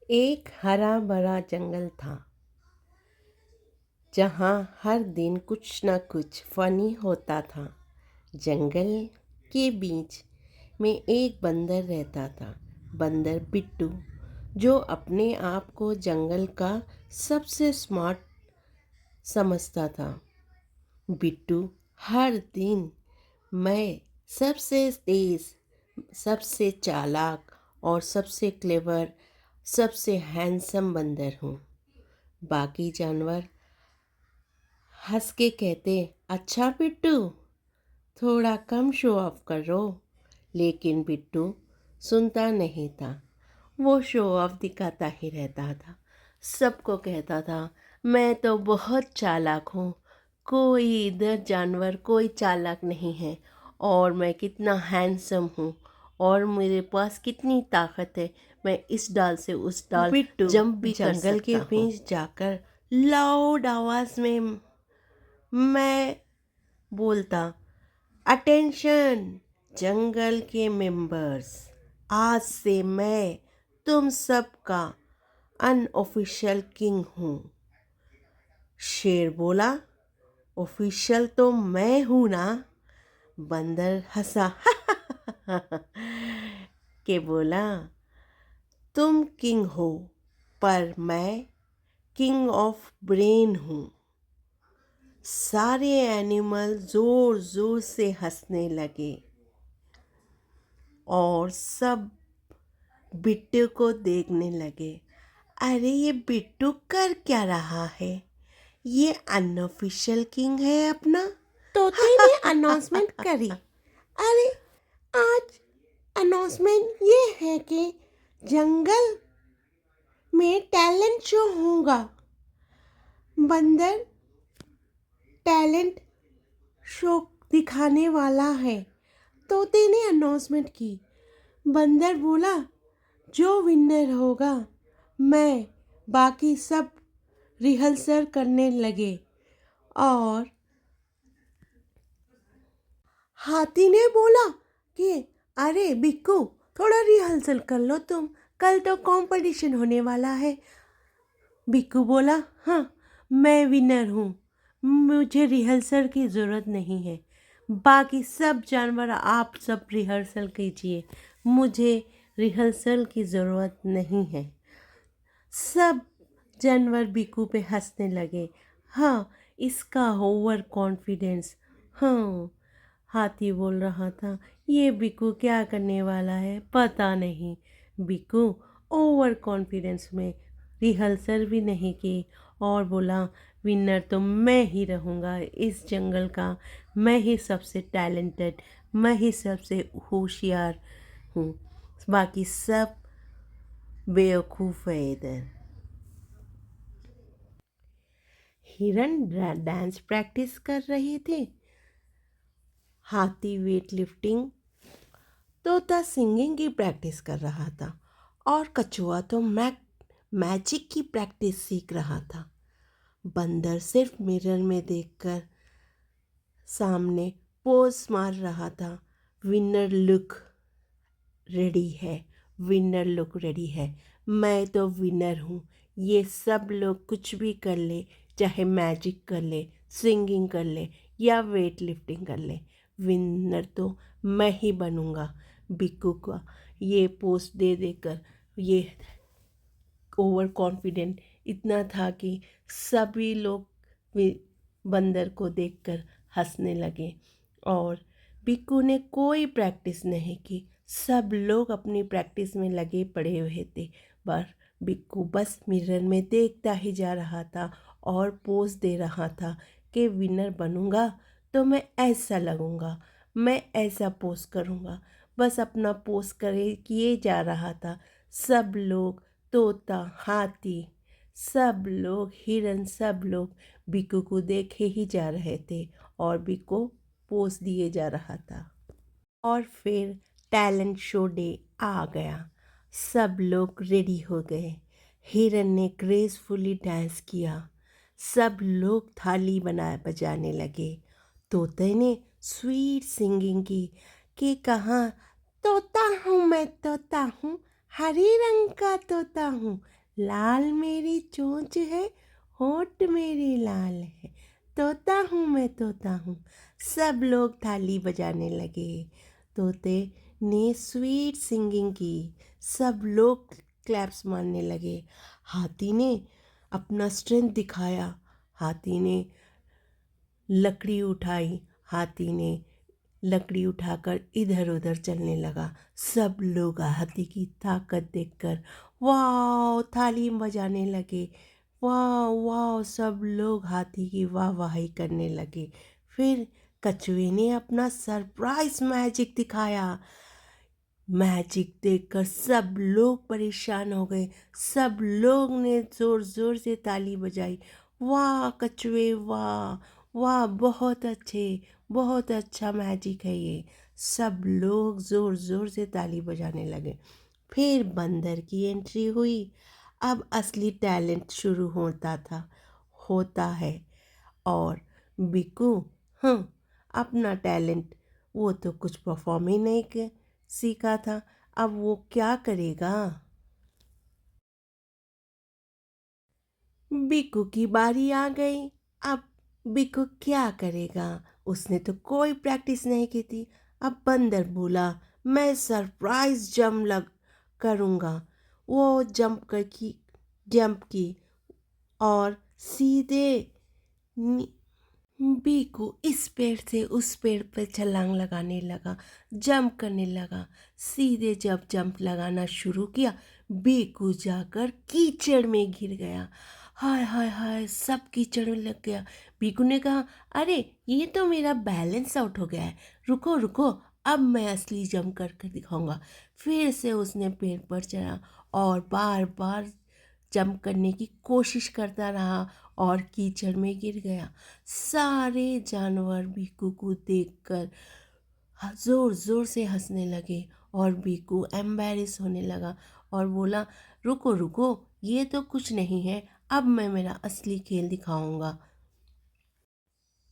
एक हरा भरा जंगल था जहाँ हर दिन कुछ न कुछ फनी होता था। जंगल के बीच में एक बंदर रहता था, बंदर बिट्टू, जो अपने आप को जंगल का सबसे स्मार्ट समझता था। बिट्टू हर दिन मैं सबसे तेज, सबसे चालाक और सबसे क्लेवर, सबसे हैंडसम बंदर हूँ। बाकी जानवर हंस के कहते, अच्छा बिट्टू, थोड़ा कम शो ऑफ करो। लेकिन बिट्टू सुनता नहीं था। वो शो ऑफ दिखाता ही रहता था। सबको कहता था, मैं तो बहुत चालाक हूँ, कोई इधर जानवर कोई चालाक नहीं है, और मैं कितना हैंडसम हूँ, और मेरे पास कितनी ताकत है, मैं इस डाल से उस डाल बिट्टू जंप भी कर जंगल के सकता हूँ। बीच जाकर लाउड आवाज में मैं बोलता, अटेंशन जंगल के मेंबर्स, आज से मैं तुम सबका अनऑफिशियल किंग हूँ। शेर बोला, ऑफिशियल तो मैं हूँ ना। बंदर हंसा के बोला, तुम किंग हो, पर मैं किंग ऑफ ब्रेन हूँ। सारे एनिमल जोर जोर से हंसने लगे और सब बिट्टू को देखने लगे। अरे ये बिट्टू कर क्या रहा है? ये अनऑफिशियल किंग है अपना। तोते ने अनाउंसमेंट करी। अरे आज अनाउंसमेंट ये है कि जंगल में टैलेंट शो होगा। बंदर टैलेंट शो दिखाने वाला है। तोते ने अनाउंसमेंट की। बंदर बोला, जो विनर होगा, मैं बाकी सब रिहर्सल करने लगे। और हाथी ने बोला कि अरे बिक्कू, थोड़ा रिहर्सल कर लो तुम, कल तो कंपटीशन होने वाला है। बिक्कू बोला, हाँ, मैं विनर हूँ, मुझे रिहर्सल की ज़रूरत नहीं है। बाकी सब जानवर आप सब रिहर्सल कीजिए, मुझे रिहर्सल की ज़रूरत नहीं है। सब जानवर बिक्कू पे हंसने लगे। हाँ, इसका ओवर कॉन्फिडेंस। हाँ, हाथी बोल रहा था, ये बिक्कू क्या करने वाला है पता नहीं। बिक्कू ओवर कॉन्फिडेंस में रिहर्सल भी नहीं की और बोला, विनर तो मैं ही रहूँगा इस जंगल का, मैं ही सबसे टैलेंटेड, मैं ही सबसे होशियार हूँ, बाकी सब बेवकूफ़ है इधर। हिरन डांस प्रैक्टिस कर रहे थे, हाथी वेट लिफ्टिंग, तोता सिंगिंग की प्रैक्टिस कर रहा था, और कछुआ तो मैजिक की प्रैक्टिस सीख रहा था। बंदर सिर्फ मिरर में देखकर सामने पोज मार रहा था। विनर लुक रेडी है, विनर लुक रेडी है, मैं तो विनर हूँ। ये सब लोग कुछ भी कर ले, चाहे मैजिक कर ले, सिंगिंग कर ले या वेट लिफ्टिंग कर ले, विनर तो मैं ही बनूँगा। बिक्कू का ये पोस्ट दे देकर ये ओवर कॉन्फिडेंट इतना था कि सभी लोग बंदर को देखकर हंसने लगे। और बिक्कू ने कोई प्रैक्टिस नहीं की, सब लोग अपनी प्रैक्टिस में लगे पड़े हुए थे, पर बिक्कू बस मिरर में देखता ही जा रहा था और पोज दे रहा था कि विनर बनूंगा तो मैं ऐसा लगूंगा, मैं ऐसा पोज करूंगा, बस अपना पोज करे किए जा रहा था। सब लोग, तोता, हाथी, सब लोग, हिरन, सब लोग बिक्कू को देखे ही जा रहे थे और बिक्कू पोज दिए जा रहा था। और फिर टैलेंट शो डे आ गया। सब लोग रेडी हो गए। हिरन ने ग्रेसफुली डांस किया। सब लोग थाली बजाने लगे। तोते ने स्वीट सिंगिंग की कि कहाँ, तोता हूँ मैं, तोता हूँ, हरे रंग का तोता हूँ, लाल मेरी चोंच है, होंठ मेरी लाल है, तोता हूँ मैं तोता हूँ। सब लोग थाली बजाने लगे। तोते ने स्वीट सिंगिंग की। सब लोग क्लैप्स मारने लगे। हाथी ने अपना स्ट्रेंथ दिखाया। हाथी ने लकड़ी उठाई। हाथी ने लकड़ी उठाकर इधर उधर चलने लगा। सब लोग हाथी की ताकत देखकर वाह थाली बजाने लगे। वाह वाह सब लोग हाथी की वाहवाही करने लगे। फिर कछुए ने अपना सरप्राइज मैजिक दिखाया। मैजिक देखकर सब लोग परेशान हो गए। सब लोग ने जोर जोर से ताली बजाई। वाह कछुए वाह, वाह बहुत अच्छा मैजिक है ये। सब लोग जोर जोर से ताली बजाने लगे। फिर बंदर की एंट्री हुई। अब असली टैलेंट शुरू होता है। और बिकू अपना टैलेंट, वो तो कुछ परफॉर्म ही नहीं सीखा था। अब वो क्या करेगा? बिकू की बारी आ गई। अब बिकू क्या करेगा? उसने तो कोई प्रैक्टिस नहीं की थी। अब बंदर बोला, मैं सरप्राइज जंप लग करूँगा। वो जंप की और सीधे बीकू इस पेड़ से उस पेड़ पर छलांग लगाने लगा, जंप करने लगा। सीधे जब जंप लगाना शुरू किया, बीकू जाकर कीचड़ में गिर गया। हाय हाय हाय सब कीचड़ में लग गया। बीकू ने कहा, अरे ये तो मेरा बैलेंस आउट हो गया है, रुको रुको, अब मैं असली जंप कर दिखाऊंगा। फिर से उसने पेड़ पर चढ़ा और बार बार जंप करने की कोशिश करता रहा और कीचड़ में गिर गया। सारे जानवर बीकू को देखकर जोर जोर से हंसने लगे और बीकू एम्बैरेस होने लगा और बोला, रुको रुको, ये तो कुछ नहीं है, अब मैं मेरा असली खेल दिखाऊंगा।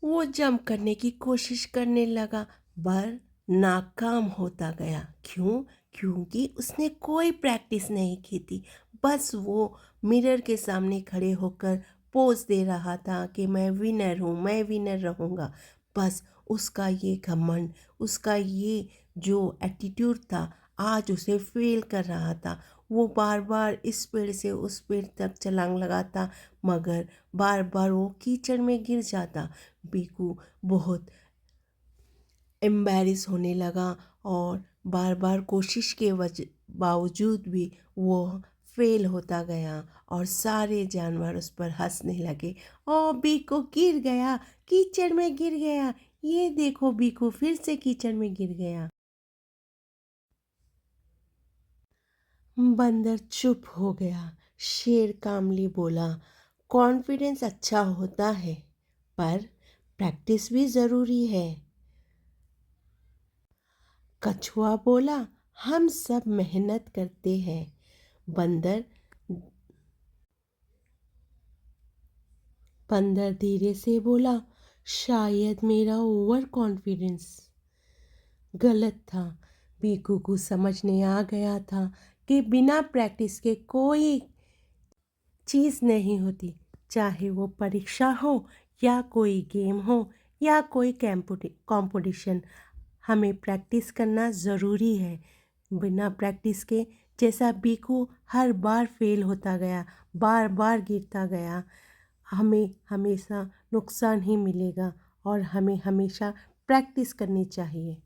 वो जंप करने की कोशिश करने लगा पर नाकाम होता गया। क्यों? क्योंकि उसने कोई प्रैक्टिस नहीं की थी। बस वो मिरर के सामने खड़े होकर पोज दे रहा था कि मैं विनर हूँ, मैं विनर रहूँगा। बस उसका ये घमंड, उसका ये जो एटीट्यूड था, आज उसे फेल कर रहा था। वो बार बार इस पेड़ से उस पेड़ तक छलांग लगाता, मगर बार बार वो कीचड़ में गिर जाता। बीकू बहुत एम्बैरेस होने लगा और बार बार कोशिश के बावजूद भी वो फेल होता गया और सारे जानवर उस पर हंसने लगे। ओ बीकू गिर गया, कीचड़ में गिर गया, ये देखो बीकू फिर से कीचड़ में गिर गया। बंदर चुप हो गया। शेर कामली बोला, कॉन्फिडेंस अच्छा होता है पर प्रैक्टिस भी ज़रूरी है। कछुआ बोला, हम सब मेहनत करते हैं। बंदर बंदर धीरे से बोला, शायद मेरा ओवर कॉन्फिडेंस गलत था। बीकू को समझने आ गया था कि बिना प्रैक्टिस के कोई चीज़ नहीं होती, चाहे वो परीक्षा हो या कोई गेम हो या कोई कंपटीशन। हमें प्रैक्टिस करना ज़रूरी है। बिना प्रैक्टिस के, जैसा बीकू हर बार फेल होता गया, बार बार गिरता गया, हमें हमेशा नुकसान ही मिलेगा और हमें हमेशा प्रैक्टिस करनी चाहिए।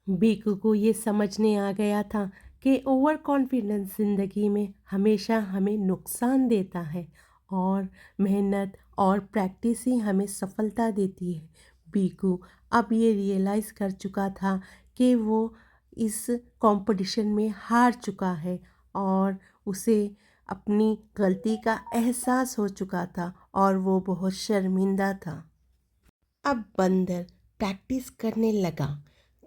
बीकू को ये समझने आ गया था कि ओवर कॉन्फिडेंस ज़िंदगी में हमेशा हमें नुकसान देता है और मेहनत और प्रैक्टिस ही हमें सफलता देती है। बीकू अब ये रियलाइज़ कर चुका था कि वो इस कंपटीशन में हार चुका है और उसे अपनी गलती का एहसास हो चुका था और वो बहुत शर्मिंदा था। अब बंदर प्रैक्टिस करने लगा।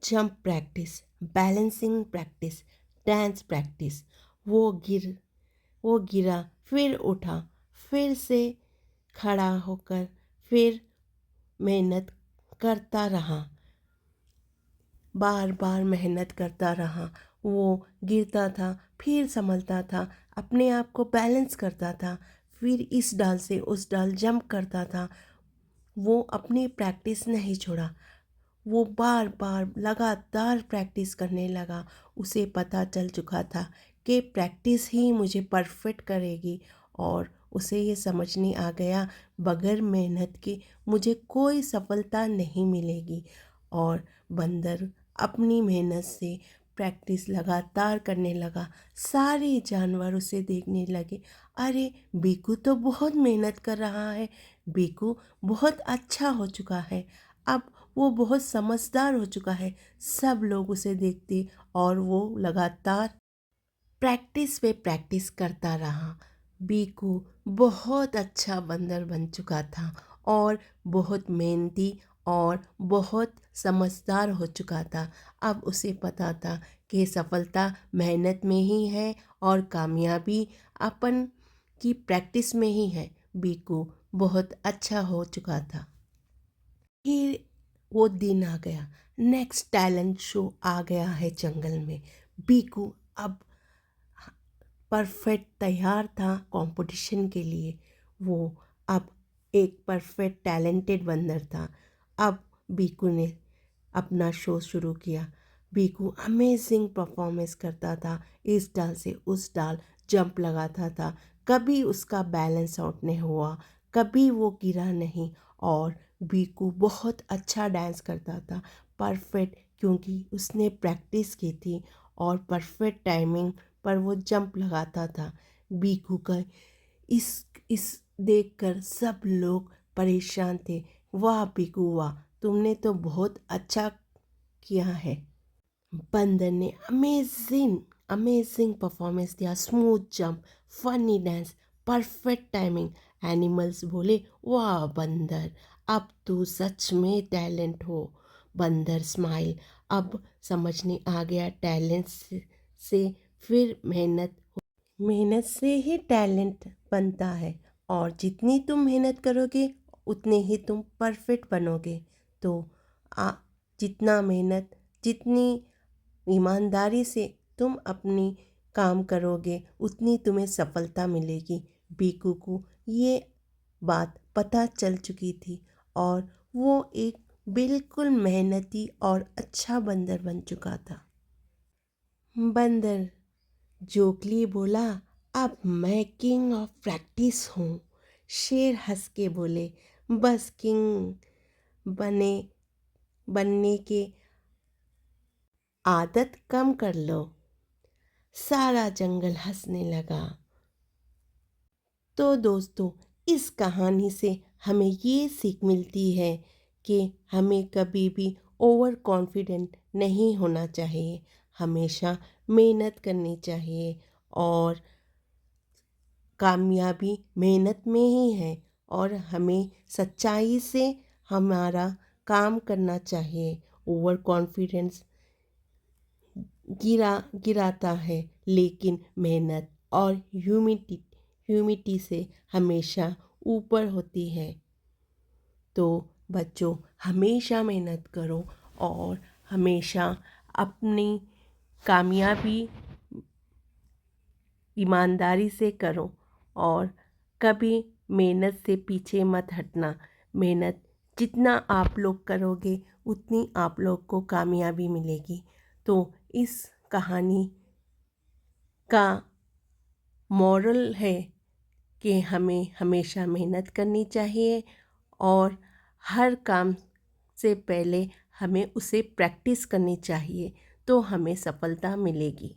Jump practice, balancing practice, dance practice. वो गिर वो गिरा, फिर उठा, फिर से खड़ा होकर फिर मेहनत करता रहा, बार बार मेहनत करता रहा। वो गिरता था, फिर संभलता था, अपने आप को बैलेंस करता था, फिर इस डाल से उस डाल जंप करता था। वो अपनी प्रैक्टिस नहीं छोड़ा, वो बार बार लगातार प्रैक्टिस करने लगा। उसे पता चल चुका था कि प्रैक्टिस ही मुझे परफेक्ट करेगी, और उसे ये समझ नहीं आ गया बगैर मेहनत के मुझे कोई सफलता नहीं मिलेगी। और बंदर अपनी मेहनत से प्रैक्टिस लगातार करने लगा। सारे जानवर उसे देखने लगे, अरे बीकू तो बहुत मेहनत कर रहा है, बीकू बहुत अच्छा हो चुका है, अब वो बहुत समझदार हो चुका है। सब लोग उसे देखते और वो लगातार प्रैक्टिस पे प्रैक्टिस करता रहा। बीकू बहुत अच्छा बंदर बन चुका था और बहुत मेहनती और बहुत समझदार हो चुका था। अब उसे पता था कि सफलता मेहनत में ही है और कामयाबी अपन की प्रैक्टिस में ही है। बीकू बहुत अच्छा हो चुका था। फिर वो दिन आ गया, नेक्स्ट टैलेंट शो आ गया है जंगल में। बीकू अब परफेक्ट तैयार था कंपटीशन के लिए। वो अब एक परफेक्ट टैलेंटेड बंदर था। अब बीकू ने अपना शो शुरू किया। बीकू अमेजिंग परफॉर्मेंस करता था, इस डाल से उस डाल जंप लगाता था, कभी उसका बैलेंस आउट नहीं हुआ, कभी वो गिरा नहीं। और बीकू बहुत अच्छा डांस करता था, परफेक्ट, क्योंकि उसने प्रैक्टिस की थी और परफेक्ट टाइमिंग पर वो जंप लगाता था। बीकू का इस देखकर सब लोग परेशान थे। वाह बीकू वाह, तुमने तो बहुत अच्छा किया है। बंदर ने अमेजिंग अमेजिंग परफॉर्मेंस दिया, smooth jump, funny dance, perfect timing. Animals बोले, वाह बंदर, अब तू सच में टैलेंट हो। बंदर स्माइल, अब समझने आ गया टैलेंट से फिर मेहनत, मेहनत से ही टैलेंट बनता है, और जितनी तुम मेहनत करोगे उतने ही तुम परफेक्ट बनोगे। तो आ जितना मेहनत, जितनी ईमानदारी से तुम अपनी काम करोगे उतनी तुम्हें सफलता मिलेगी। बीकू को ये बात पता चल चुकी थी और वो एक बिल्कुल मेहनती और अच्छा बंदर बन चुका था। बंदर जोकली बोला, अब मैं किंग ऑफ प्रैक्टिस हूँ। शेर हंस के बोले, बस किंग बने बनने के आदत कम कर लो। सारा जंगल हंसने लगा। तो दोस्तों, इस कहानी से हमें ये सीख मिलती है कि हमें कभी भी ओवर कॉन्फिडेंट नहीं होना चाहिए, हमेशा मेहनत करनी चाहिए, और कामयाबी मेहनत में ही है, और हमें सच्चाई से हमारा काम करना चाहिए। ओवर कॉन्फिडेंस गिराता है, लेकिन मेहनत और ह्यूमिटी से हमेशा ऊपर होती है। तो बच्चों, हमेशा मेहनत करो और हमेशा अपनी कामयाबी ईमानदारी से करो, और कभी मेहनत से पीछे मत हटना। मेहनत जितना आप लोग करोगे उतनी आप लोग को कामयाबी मिलेगी। तो इस कहानी का मॉरल है कि हमें हमेशा मेहनत करनी चाहिए, और हर काम से पहले हमें उसे प्रैक्टिस करनी चाहिए, तो हमें सफलता मिलेगी।